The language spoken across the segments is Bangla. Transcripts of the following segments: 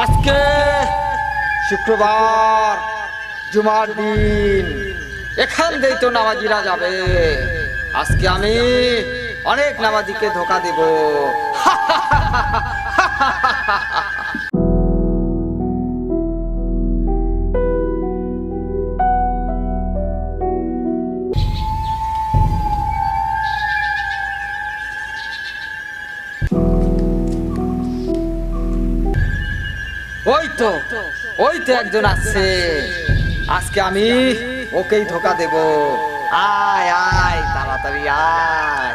আজকে শুক্রবার, জুমার দিন, এখান দিয়েই তো নামাজিরা যাবে। আজকে আমি অনেক নামাজিকে ধোকা দেব। ওই তো একজন আসছে। আজকে আমি ওকেই ধোকা দেব। আয় আয়, তাড়াতাড়ি আয়।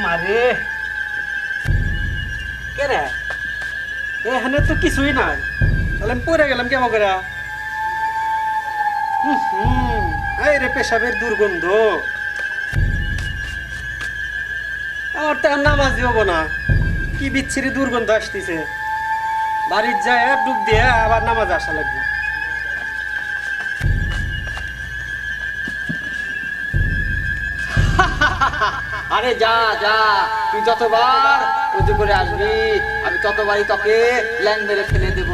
মারে কে রে? এখানে তো কিছুই নাই, তাহলে আমি পড়ে গেলাম কেমন করে? এই রে পেশাবের দুর্গন্ধ, আমার তো এখন নামাজি হবো না। কি বিচ্ছিরি দুর্গন্ধ আসতেছে। বাড়ির যায় ডুব দিয়ে আবার নামাজ আসা লাগবে। আরে যা যা, তুই যতবার উজু করে আসবি আমি ততবারই তোকে ল্যাং মেরে ফেলে দেব।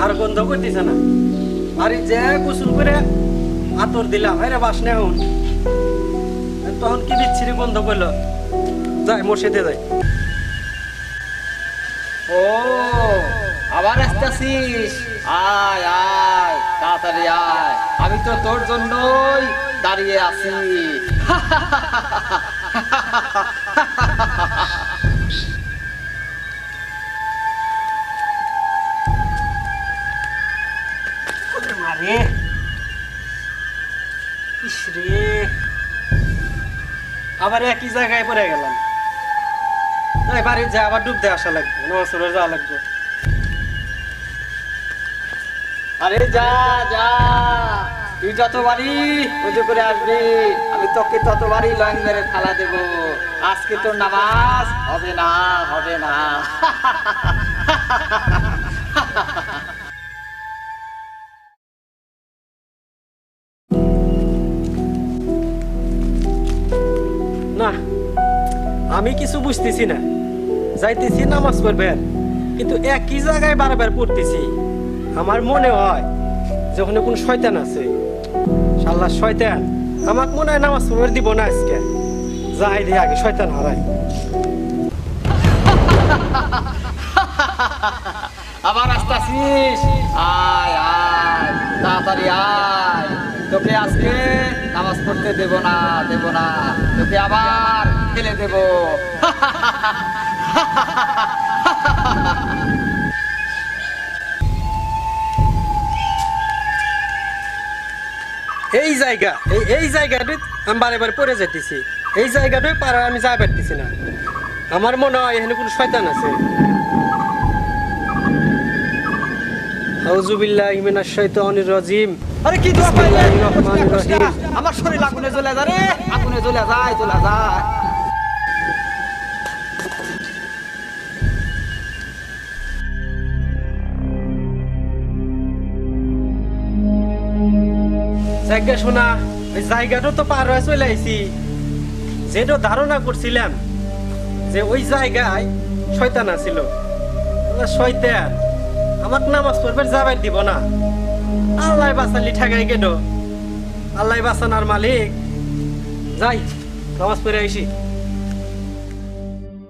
আর গন্ধ করতেছে না। বাড়ির যে গোসল করে আতর দিলাম, আরে বাসনে এখন তখন কি বিচ্ছিরি গন্ধ করলো। যাই মসজিদে যাই। ও আবার আসতেছিস? আয় আয়, তাড়াতাড়ি আয়, আমি তো তোর জন্যই দাঁড়িয়ে আছি। মারে ইসরে, আবার একই জায়গায় পড়ে গেলাম। বাড়ির যা আবার ডুব দিয়ে আসা লাগবে, নামাজ পড়ে যাওয়া লাগবে। আরে যা যা, তুই যতবারই উজু করে আসবি আমি তোকে ততবারই ল্যাং মেরে ফেলা দেব। আজকে তোর নামাজ হবে না, হবে না। না, আমি কিছু বুঝতেছি না। যাইতেছি নামাজ পড়বে, কিন্তু একই জায়গায় বারবার পড়তেছি। আমার মনে হয় যে ওখানে কোন শয়তান আছে। শাল্লাহ শয়তান আমাকে মনে হয় নামাজ পড়বে দিব না আজকে। যাই দিয়ে আগে শয়তান হারাই। আবার আসতেছিস? আয় আয়, তাড়াতাড়ি আয়, তোকে আজকে নামাজ পড়তে দেব না, দেব না, তোকে আবার ফেলে দেব। এই জায়গা, এই জায়গাটা আমি বারে বারে পড়ে যাইতেছি। এই জায়গাটাই পারা আমি যা পারতেছি না। আমার মনে হয় এখানে কোন শয়তান আছে। আউযু বিল্লাহি মিনাশ শাইতানির রাজিম। আরে কি দোয়া পাইলে? বিসমিল্লাহির রহমানির রহিম। আমার শরীর আগুনে জ্বলে যায় রে, আগুনে জ্বলে যায়, জ্বলে যায়। জায়গা শোনা, ওই জায়গাটা তো পার হয়ে চলে আইছি। যেটা ধারণা করছিলাম যে ওই জায়গায় শয়তান আছিল, শয়তান আমাকে নামাজ পড়বে যাবার দিব না। আল্লাহ বাঁচালি ঠেকাই গেল। আল্লাহ বাঁচানোর মালিক। যাই নামাজ পড়ে আইসি।